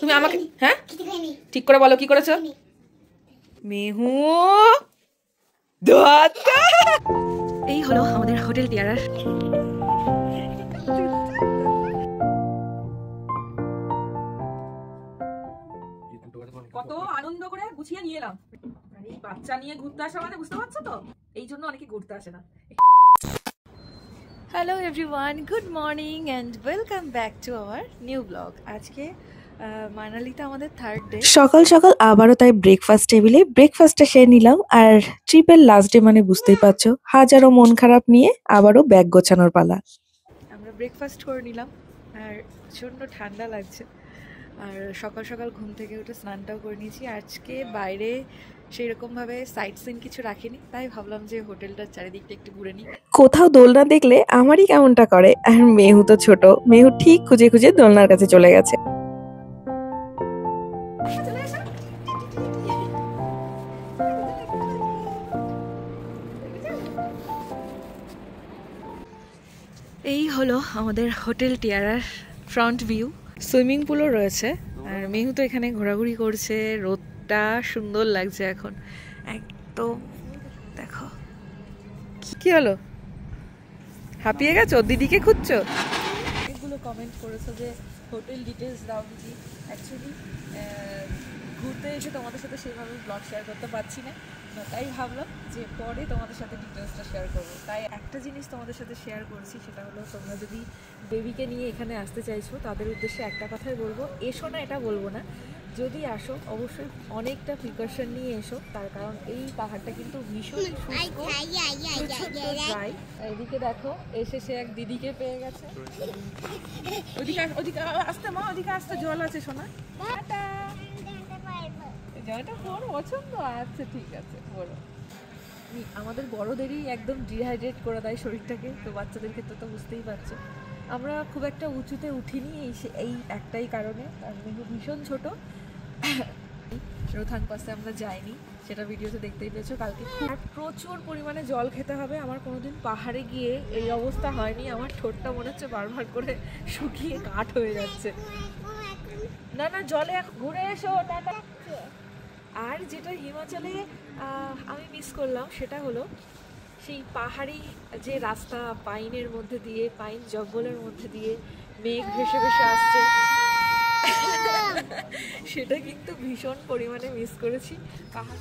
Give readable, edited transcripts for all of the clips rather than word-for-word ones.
তুমি আমাকে হ্যাঁ ঠিক করে বলো কি করেছো? মেহু এই হলো আমাদের হোটেল টিয়ারার। কত আনন্দ করে গুছিয়ে নিয়ে এলাম। এই বাচ্চা নিয়ে ঘুরতে আসা মানে বুঝতে পারছো তো, এই জন্য অনেকে ঘুরতে আসে না। Hello everyone, good morning and welcome back to our new blog. আজকে মানালিতে আমাদের থার্ড ডে। সকাল সকাল আবারও তাই ব্রেকফাস্ট টেবিলে ব্রেকফাস্টটা সেরে নিলাম। আর ট্রিপের লাস্ট ডে মানে বুঝতেই পারছো, হাজারো মন খারাপ নিয়ে আবারও ব্যাগ গোছানোর পালা। আমরা ব্রেকফাস্ট করে নিলাম আর প্রচণ্ড ঠান্ডা লাগছে। আর সকাল সকাল ঘুম থেকে উঠে স্নানটাও করে নিয়েছি। আজকে বাইরে সেই রকমভাবে সাইট সিন কিছু রাখিনি, তাই ভাবলাম যে হোটেলটার চারিদিকটা একটু ঘুরে নিই। কোথাও দোলনা দেখলে আমারই কেমনটা করে। আর মেহু তো ছোট, মেহু ঠিক খুঁজে খুঁজে দোলনার কাছে চলে গেছে। এই হলো আমাদের হোটেল টিয়ারার ফ্রন্ট ভিউ। সুইমিং পুলও রয়েছে আর মেহু তো এখানে ঘোরাঘুরি করছে। রোদটা সুন্দর লাগছে এখন একদম। দেখো কি হলো, হাঁপিয়ে গেছো? দিদিকে খুঁজছো? অনেকগুলো কমেন্ট করেছো যে হোটেল ডিটেলস দাও দিদি। অ্যাকচুয়ালি ঘুরতে এসে তোমাদের সাথে সেইভাবে ব্লগ শেয়ার করতে পারছি না, তাই ভাবলাম যে পরে তোমাদের সাথে ডিটেলসটা শেয়ার করবো। তাই একটা জিনিস তোমাদের সাথে শেয়ার করছি, সেটা হলো তোমরা যদি বেবিকে নিয়ে এখানে আসতে চাইছো তাদের উদ্দেশ্যে একটা কথাই বলবো, এসো না এটা বলবো না, যদি আসো অবশ্যই অনেকটা প্রিকশন নিয়ে এসো। তার কারণ এই পাহাড়টা কিন্তু ভীষণ ড্রাই। এদিকে দেখো এসে সে এক দিদিকে পেয়ে গেছে। ওদিকে ওদিকে আসতে মা, ওদিকে আসতে জল আছে সোনা। জলটা বড় পছন্দ, আচ্ছা ঠিক আছে বড়। আমাদের বড়দেরই একদম ডিহাইড্রেট করে দেয় শরীরটাকে, তো বাচ্চাদের ক্ষেত্রে তো বুঝতেই পারছো। আমরা খুব একটা উঁচুতে উঠিনি এই একটাই কারণে, কারণ মেহু ভীষণ ছোট। রোথাং পাসে আমরা যাইনি, সেটা ভিডিওতে দেখতেই পেয়েছো। কালকে আর প্রচুর পরিমাণে জল খেতে হবে। আমার কোনোদিন পাহাড়ে গিয়ে এই অবস্থা হয়নি। আমার ঠোঁটটা মনে হচ্ছে বারবার করে শুকিয়ে কাঠ হয়ে যাচ্ছে। না না জলে ঘুরে এসো টাটা। আর যেটা হিমাচলে আমি মিস করলাম সেটা হলো সেই পাহাড়ি যে রাস্তা, পাইনের মধ্যে দিয়ে, পাইন জঙ্গলের মধ্যে দিয়ে মেঘ ভেসে ভেসে আসছে, সেটা কিন্তু ভীষণ পরিমাণে মিস করেছি। পাহাড়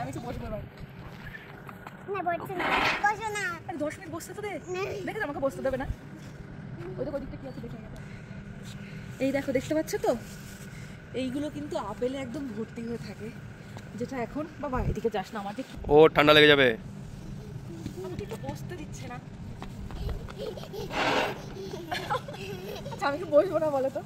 আমি তো বসবো না, 10 মিনিট বসতে তো দে, দেখে আমাকে বসতে দেবে না। ওদিকটা কি আছে দেখে গেছে। এই দেখো দেখতে পাচ্ছ তো, এইগুলো কিন্তু আপেলে একদম ভর্তি হয়ে থাকে। যেটা এখন বাবা এদিকে যাস না, আমাকে ও ঠান্ডা লেগে যাবে। আমাকে একটু বসতে দিচ্ছে না। আচ্ছা আমি কি বসবো না বলো তো?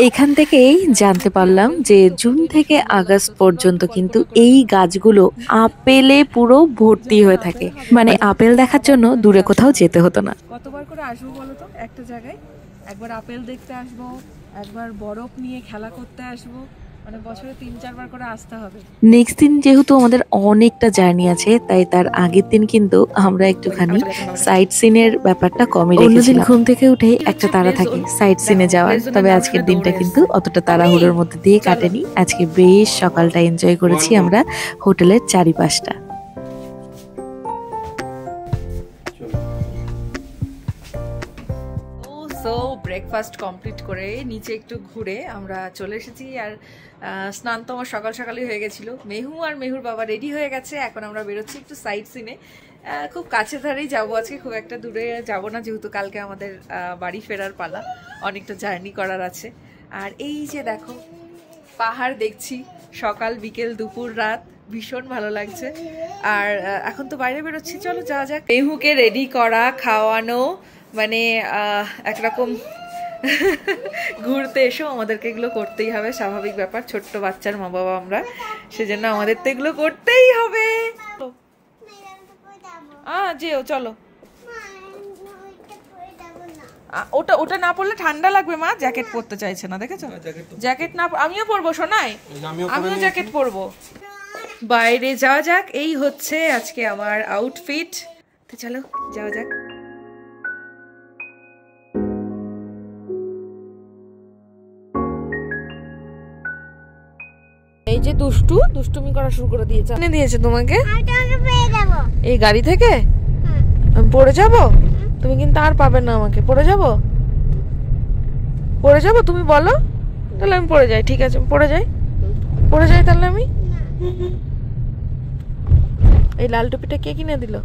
এখান থেকেই জানতে পারলাম যে জুন থেকে আগস্ট পর্যন্ত কিন্তু এই গাছগুলো আপেলে পুরো ভর্তি হয়ে থাকে। মানে আপেল দেখার জন্য দূরে কোথাও যেতে হতো না। কতবার করে আসবো বলো তো একটা জায়গায়? একবার আপেল দেখতে আসবো, একবার বরফ নিয়ে খেলা করতে আসবো, মানে বছরে 3-4 বার করে আসতে হবে। নেক্সট দিন যেহেতু আমাদের অনেকটা জার্নি আছে, তাই তার আগের দিন কিন্তু আমরা একটুখানি সাইট সিনের ব্যাপারটা কমই রেখেছিলাম। অন্যদিন ঘুম থেকে উঠে একটা তাড়া থাকে সাইট সিনে যাওয়ার, তবে আজকের দিনটা কিন্তু অতটা তাড়াহুড়োর মধ্যে দিয়ে কাটেনি। আজকে বেশ সকালটা এনজয় করেছি আমরা হোটেলের চারিপাশটা। সো ব্রেকফাস্ট কমপ্লিট করে নিচে একটু ঘুরে আমরা চলে এসেছি। আর স্নান তো আমার সকাল সকালই হয়ে গেছিলো। মেহু আর মেহুর বাবা রেডি হয়ে গেছে, এখন আমরা বেরোচ্ছি একটু সাইট সিনে। খুব কাছে ধারেই যাবো আজকে, খুব একটা দূরে যাব না, যেহেতু কালকে আমাদের বাড়ি ফেরার পালা, অনেকটা জার্নি করার আছে। আর এই যে দেখো পাহাড় দেখছি সকাল বিকেল দুপুর রাত, ভীষণ ভালো লাগছে। আর এখন তো বাইরে বেরোচ্ছি, চলো যাওয়া যাক। মেহুকে রেডি করা, খাওয়ানো, মানে একরকম ঘুরতে এসো আমাদেরকে এগুলো করতেই হবে, স্বাভাবিক ব্যাপার। ছোট্ট বাচ্চার মা বাবা আমরা, সেজন্য আমাদের তো এগুলো করতেই হবে। যেও চলো। ওটা ওটা না পরলে ঠান্ডা লাগবে মা, জ্যাকেট পরতে চাইছে না, দেখেছো? জ্যাকেট না, আমিও পরবো শোনাই, আমিও জ্যাকেট পরবো। বাইরে যাওয়া যাক, এই হচ্ছে আজকে আমার আউটফিট, তো চলো যাওয়া যাক। এই যে দুষ্টুমি করা শুরু করে দিয়েছে। এনে দিয়েছে তোমাকে এই গাড়ি থেকে? আমি পড়ে যাব? তুমি কিন্তু আর পাবে না আমাকে। পড়ে যাব তুমি বলো, তাহলে আমি পড়ে যাই। ঠিক আছে পড়ে যাই তাহলে আমি। এই লাল টুপিটা কে কিনে দিল?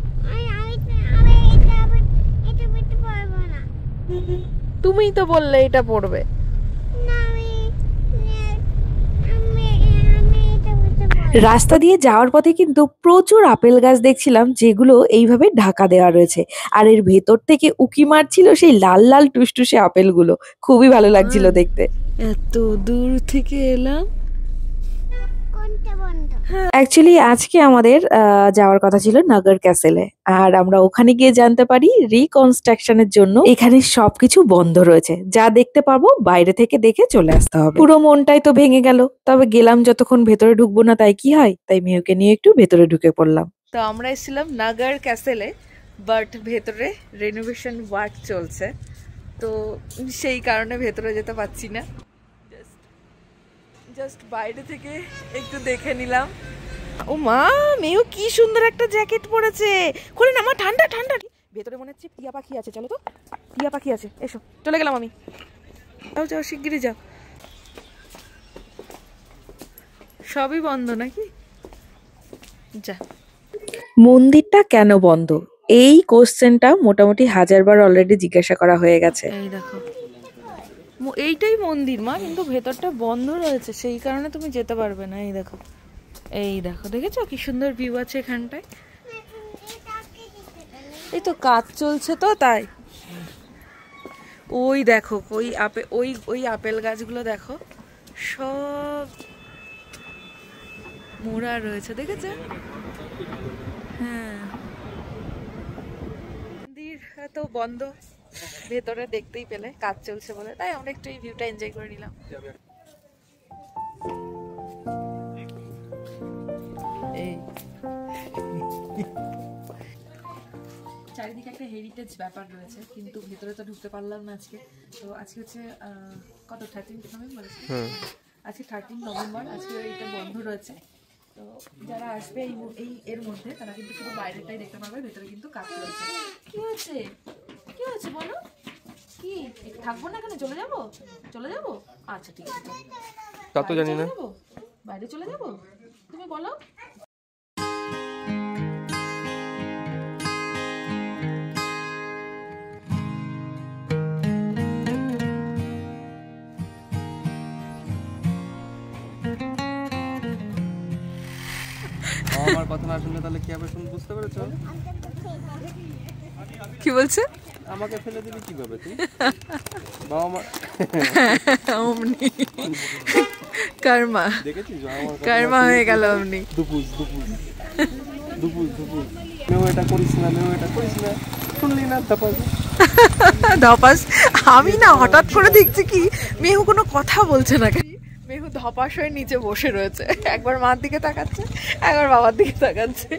তুমিই তো বললে এটা পড়বে। রাস্তা দিয়ে যাওয়ার পথে কিন্তু প্রচুর আপেল গাছ দেখছিলাম, যেগুলো এইভাবে ঢাকা দেওয়া রয়েছে, আর এর ভেতর থেকে উকি মারছিল সেই লাল লাল টুসটুসে আপেলগুলো। খুবই ভালো লাগছিল দেখতে। এত দূর থেকে এলাম। অ্যাকচুয়ালি আজকে আমাদের যাওয়ার কথা ছিল নগর ক্যাসেলে, আর আমরা ওখানে গিয়ে জানতে পারি রিকনস্ট্রাকশনের জন্য এখানে সবকিছু বন্ধ রয়েছে। যা দেখতে পাবো বাইরে থেকে দেখে চলে আসতে হবে। পুরো মনটাই তো ভেঙে গেল। তবে গেলাম যতক্ষণ ভেতরে ঢুকবো না তাই কি হয়, তাই মেয়েকে নিয়ে একটু ভেতরে ঢুকে পড়লাম। তো আমরা এসেছিলাম নগর ক্যাসেলে, বাট ভেতরে রেনোভেশন ওয়ার্ক চলছে, তো সেই কারণে ভেতরে যেতে পারছি না। জাস্ট বাইরে থেকে একটু দেখে নিলাম। ও মা, মেয়েও কি সুন্দর একটা জ্যাকেট পরেছে। খুলে না মা, ঠান্ডা ঠান্ডা। ভেতরে মনে হচ্ছে টিয়া পাখি আছে। চলো তো, টিয়া পাখি আছে, এসো। চলে গেলাম আমি। যাও শিগগিরই যাও। সবই বন্ধ নাকি? যা। মন্দিরটা কেন বন্ধ, এই কোশ্চেনটা মোটামুটি 1000 বার অলরেডি জিজ্ঞাসা করা হয়ে গেছে। এই দেখো, এইটাই মন্দির মা, কিন্তু ভেতরটা বন্ধ রয়েছে, সেই কারণে তুমি যেতে পারবে না। এই দেখো দেখেছো কি সুন্দর ভিউ আছে এখানটায়। এই তো কাজ চলছে তো তাই। ওই দেখো ওই আপেল গাছগুলো দেখো, সব মোড়া রয়েছে, দেখেছো? হ্যাঁ, মন্দির তো বন্ধ, ভেতরে দেখতেই পেলে কাজ চলছে বলে, তাই আমরা একটু এই ভিউটা এনজয় করে নিলাম। চারিদিকে একটা হেরিটেজ ব্যাপার রয়েছে, কিন্তু ভেতরে তো ঢুকতে পারলাম না আজকে। তো আজকে হচ্ছে কত 13 নভেম্বর, আজকে 13 নভেম্বর, আজকে এটা বন্ধ রয়েছে। তো যারা আসবে এর মধ্যে, তারা কিন্তু শুধু বাইরেটাই দেখতে পারবে, ভেতরে কিন্তু কাজ চলছে। কি হয়েছে বলো? কি থাকবো না এখানে? চলে যাবো? আচ্ছা ঠিক আছে, তা তো জানি না, বাইরে চলে যাবো, তুমি বলো। আমার কথা না শুনলে তাহলে কি হবে শুন, বুঝতে পেরেছো? কি বলছে? আমাকে ফেলে দিবি কিভাবে তুই? বাবা মা অমনি কর্মা, দেখেছিস কর্মা হয়ে গেল অমনি। দুপুস মেও এটা করিস না, শুনলি না? ধপাস। আমি না হঠাৎ করে দেখছি কি মেহু কোনো কথা বলছে না, মেহু ধপাস হয়ে নিচে বসে রয়েছে, একবার মার দিকে তাকাচ্ছে, একবার বাবার দিকে তাকাচ্ছে,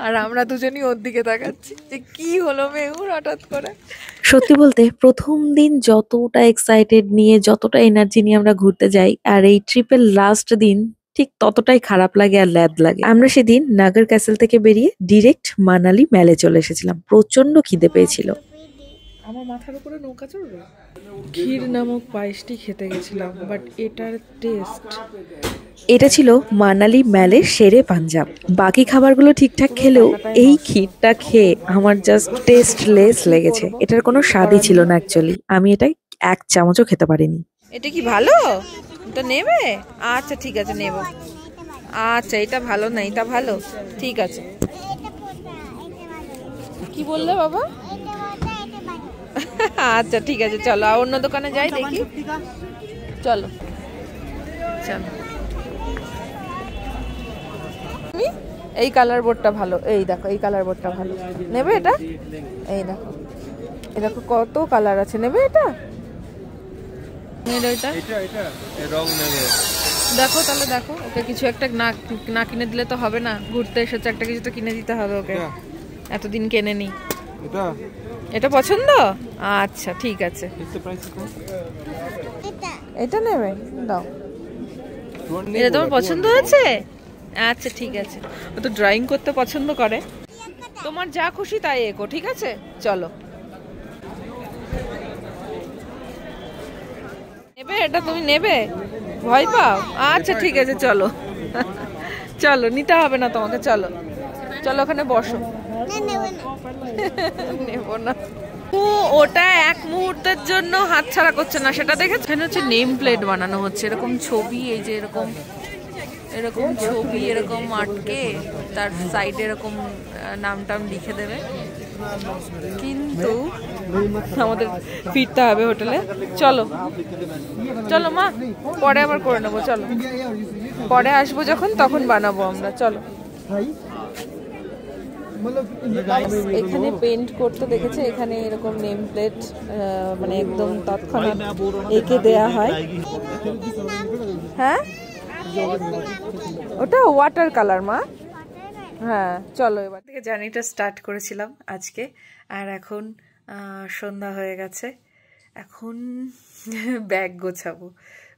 আর আমরা দুজনই ওর দিকে তাকাচ্ছি যে কি হলো মেহুর হঠাৎ করে। সত্যি বলতে প্রথম দিন যতটা এক্সাইটেড নিয়ে, যতটা এনার্জি নিয়ে আমরা ঘুরতে যাই, আর এই ট্রিপের লাস্ট দিন ঠিক ততটাই খারাপ লাগে আর ল্যাদ লাগে। আমরা সেদিন নগর ক্যাসেল থেকে বেরিয়ে ডিরেক্ট মানালি মেলে চলে এসেছিলাম। প্রচন্ড খিদে পেয়েছিল। আমার মাথার উপরে নৌকা চড়বে। ক্ষীর নামক পায়েসটি খেতে গেছিলাম, বাট এটার টেস্ট, এটা ছিল মানালি মেলের শেরে পাঞ্জাব। বাকি খাবারগুলো ঠিকঠাক খেলেও এই ক্ষীরটা খেয়ে আমার জাস্ট টেস্টলেস লেগেছে। এটার কোনো স্বাদই ছিল না অ্যাকচুয়ালি। আমি এটা 1 চামচও খেতে পারিনি। এটা কি ভালো? এটা নেবে? আচ্ছা ঠিক আছে নেব। আচ্ছা এটা ভালো না, এটা ভালো, ঠিক আছে। কি বললে বাবা? আচ্ছা ঠিক আছে, চলো অন্য দোকানে যাই দেখি। চলো এই কালার বোর্ডটা ভালো, এই দেখো এই কালার বোর্ডটা ভালো, নেবে এটা? এই দেখো দেখো কত কালার আছে, নেবে এটা? দেখো তাহলে, দেখো ওকে কিছু একটা না কিনে দিলে তো হবে না, ঘুরতে এসেছে, একটা কিছু তো কিনে দিতে হবে ওকে, এতদিন কেনেনি। এটা পছন্দ? আচ্ছা ঠিক আছে, এটা নেবে, দাও। এটা তোমার পছন্দ হয়েছে? আচ্ছা ঠিক আছে, ও তো ড্রয়িং করতে পছন্দ করে। তোমার যা খুশি তাই এঁকো, ঠিক আছে? চলো। নেবে এটা? তুমি নেবে? ভয় পাও? আচ্ছা ঠিক আছে, চলো চলো, নিতে হবে না তোমাকে, চলো চলো ওখানে বসো। নেব না। ওটা এক মুহূর্তের জন্য হাতছাড়া করছে না, সেটা দেখেছো? এখানে হচ্ছে নেম প্লেট বানানো হচ্ছে, এরকম ছবি, এই যে এরকম এরকম ছবি এরকম আটকে তার সাইডে এরকম নাম টাম লিখে দেবে। কিন্তু আমাদের ফিরতে হবে হোটেলে। চলো চলো মা, পরে আবার করে নেবো, চলো পরে আসবো যখন তখন বানাবো আমরা, চলো। এখানে পেন্ট করতে দেখেছে, এখানে এরকম নেম প্লেট মানে একদম তৎক্ষণাৎ এঁকে দেয়া হয়। হ্যাঁ ওটা ওয়াটার কালার মা। হ্যাঁ চলো, এবার থেকে জার্নিটা স্টার্ট করেছিলাম আজকে, আর এখন সন্ধ্যা হয়ে গেছে, এখন ব্যাগ গোছাবো,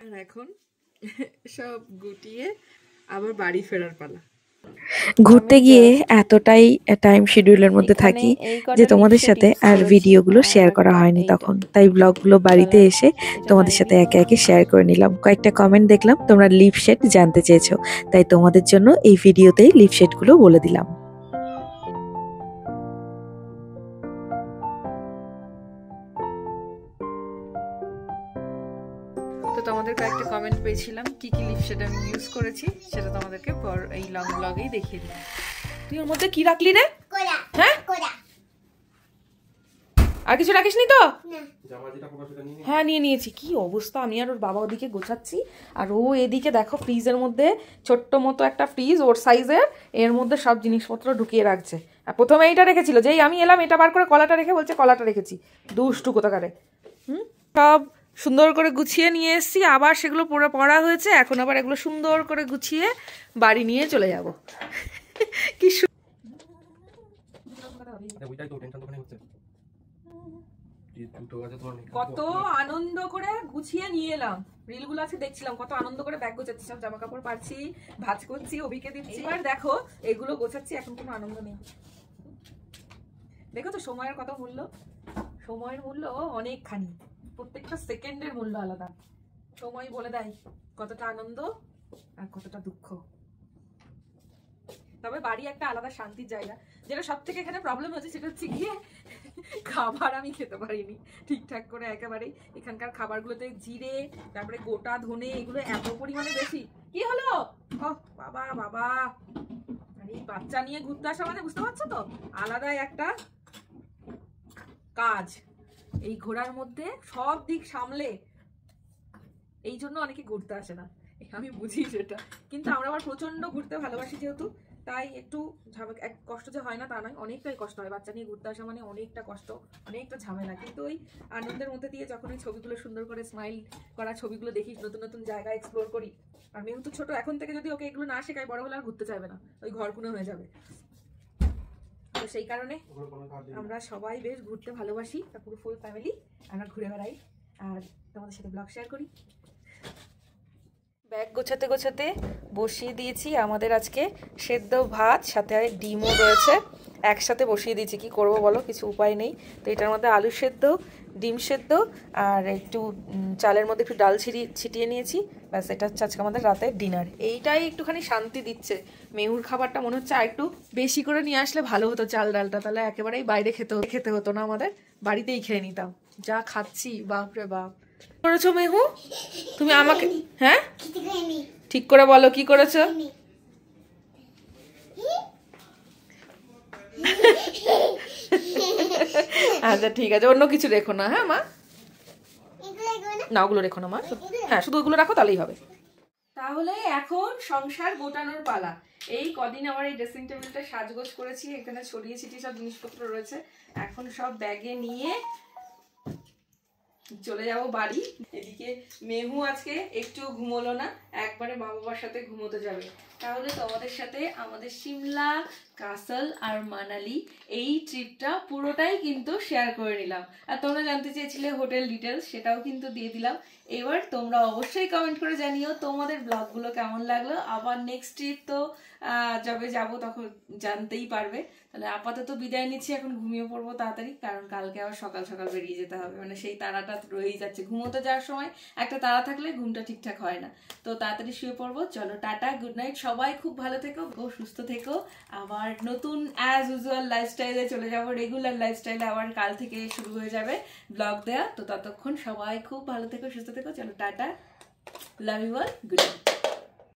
আর এখন সব গুটিয়ে আবার বাড়ি ফেরার পালা। ঘুরতে গিয়ে এতটাই টাইম শিডিউলের মধ্যে থাকি যে তোমাদের সাথে আর ভিডিওগুলো শেয়ার করা হয়নি তখন, তাই ব্লগগুলো বাড়িতে এসে তোমাদের সাথে একে একে শেয়ার করে নিলাম। কয়েকটা কমেন্ট দেখলাম তোমরা লিপ শেড জানতে চেয়েছো, তাই তোমাদের জন্য এই ভিডিওতেই লিপ শেডগুলো বলে দিলাম। তো তোমাদের কয়েকটা কমেন্ট পেয়েছিলাম কি কি লিপ শেড আমি ইউজ করেছি, সেটা তোমাদেরকে এই লং ব্লগেই দেখিয়ে দিলাম। তুই ওর মধ্যে কি রাখলি রে? হ্যাঁ আর কিছু রাখিস নি তো? হ্যাঁ নিয়ে নিয়েছি। কি অবস্থা, আমি আর ওর বাবা ওদিকে গোছাচ্ছি, আর ও এদিকে দেখো ফ্রিজের মধ্যে ছোট্ট মতো একটা ফ্রিজ ওর সাইজের, এর মধ্যে সব জিনিসপত্র ঢুকিয়ে রাখছে। আর প্রথমে এইটা রেখেছিল, যেই আমি এলাম এটা বার করে কলাটা রেখে বলছে কলাটা রেখেছি। দুষ্টু কোথাকারে। সব সুন্দর করে গুছিয়ে নিয়ে এসেছি, আবার সেগুলো পড়া হয়েছে, এখন আবার এগুলো সুন্দর করে গুছিয়ে বাড়ি নিয়ে চলে যাব। কি কত আনন্দ করে গুছিয়ে নিয়ে এলাম, রিলগুলো আছে দেখছিলাম, কত আনন্দ করে ব্যাগ গোছাচ্ছি, সব জামা কাপড় পারছি, ভাঁজ করছি, অভিকে দিচ্ছি, এবার দেখো এগুলো গোছাচ্ছি, এখন কোনো আনন্দ নেই। দেখো তো সময়ের কত মূল্য, সময়ের মূল্য অনেকখানি, প্রত্যেকটা সেকেন্ডের মূল্য আলাদা। সময় বলে দেয় কতটা আনন্দ আর কতটা দুঃখ। তবে বাড়ি একটা আলাদা শান্তির জায়গা। যেটা সব থেকে এখানে প্রবলেম হচ্ছে সেটা হচ্ছে গিয়ে খাবার আমি খেতে পারিনি ঠিকঠাক করে একেবারেই। এখানকার খাবারগুলোতে জিরে, তারপরে গোটা ধনে, এগুলো এত পরিমাণে বেশি। কি হলো? বাবা বাবা, এই বাচ্চা নিয়ে ঘুরতে আসা মানে বুঝতে পারছো তো আলাদাই একটা কাজ। এই ঘোরার মধ্যে সব দিক সামলে, এই জন্য অনেকে ঘুরতে আসে না, আমি বুঝি সেটা। কিন্তু আমরা আবার প্রচন্ড ঘুরতে ভালোবাসি যেহেতু, তাই একটু কষ্ট যে হয় না তা নয়, অনেকটাই কষ্ট হয়। বাচ্চা নিয়ে ঘুরতে আসা মানে অনেকটা কষ্ট, অনেকটা ঝামেলা। কিন্তু ওই আনন্দের মধ্যে দিয়ে যখন ওই ছবিগুলো সুন্দর করে স্মাইল করা ছবিগুলো দেখি, নতুন নতুন জায়গা এক্সপ্লোর করি। আর মেহু তো ছোট, এখন থেকে যদি ওকে এগুলো না শেখায় বড় হলে আর ঘুরতে চাইবে না, ওই ঘরকুনো হয়ে যাবে। তো সেই কারণে আমরা সবাই বেশ ঘুরতে ভালোবাসি, পুরো ফুল ফ্যামিলি আমরা ঘুরে বেড়াই আর তোমাদের সাথে ব্লগ শেয়ার করি। ব্যাগ গোছাতে গোছাতে বসিয়ে দিয়েছি আমাদের আজকে সেদ্ধ ভাত, সাথে আর ডিমও রয়েছে, একসাথে বসিয়ে দিয়েছি। কি করব বলো, কিছু উপায় নেই। তো এটার মধ্যে আলু সেদ্ধ, ডিম সেদ্ধ আর একটু চালের মধ্যে একটু ডাল ছিটিয়ে নিয়েছি, ব্যাস এটা হচ্ছে আজকে আমাদের রাতের ডিনার। এইটাই একটুখানি শান্তি দিচ্ছে। মেহুর খাবারটা মনে হচ্ছে আর একটু বেশি করে নিয়ে আসলে ভালো হতো, চাল ডালটা, তাহলে একেবারেই বাইরে খেতে হতো না, আমাদের বাড়িতেই খেয়ে নিতাম। যা খাচ্ছি বাপরে বাপ। করেছো মেহু তুমি আমাকে? হ্যাঁ ঠিক করে বলো কি করেছো? আচ্ছা ঠিক আছে, অন্য কিছু রেখো না। হ্যাঁ মা, না ওগুলো রেখো না মা, হ্যাঁ শুধু ওগুলো রাখো তাহলেই হবে। তাহলে এখন সংসার গোটানোর পালা। এই কদিন আমার এই ড্রেসিং টেবিলটা সাজগোজ করেছি, এখানে ছড়িয়ে ছিটিয়ে সব জিনিসপত্র রয়েছে, এখন সব ব্যাগে নিয়ে চলে যাব বাড়ি। এদিকে মেহু আজকে একটু ঘুমোলো না, একবারে মা বাবার সাথে ঘুমোতে যাবে। তাহলে তোমাদের সাথে আমাদের সিমলা, কাসল আর মানালি এই ট্রিপটা পুরোটাই কিন্তু শেয়ার করে নিলাম। আর তোমরা জানতে চেয়েছিলে হোটেল ডিটেলস, সেটাও কিন্তু দিয়ে দিলাম। এবার তোমরা অবশ্যই কমেন্ট করে জানিও তোমাদের ব্লগগুলো কেমন লাগলো। আবার নেক্সট ট্রিপ তো যবে যাব তখন জানতেই পারবে। তাহলে আপাতত বিদায় নিচ্ছি, এখন ঘুমিয়ে পড়বো তাড়াতাড়ি, কারণ কালকে আবার সকাল সকাল বেরিয়ে যেতে হবে। মানে সেই তাড়াটা রয়েই যাচ্ছে, ঘুমোতে যাওয়ার সময় একটা তাড়া থাকলে ঘুমটা ঠিকঠাক হয় না। তো তাড়াতাড়ি শুয়ে পড়বো। চলো টাটা, গুড নাইট, সবাই খুব ভালো থেকো, সুস্থ থেকো। আবার নতুন অ্যাজ ইউজুয়াল লাইফস্টাইলে চলে যাবো, রেগুলার লাইফস্টাইলে আবার কাল থেকে শুরু হয়ে যাবে ব্লগ দেয়া। তো ততক্ষণ সবাই খুব ভালো থেকো, সুস্থ থেকো। চলো tata, love you all, good night.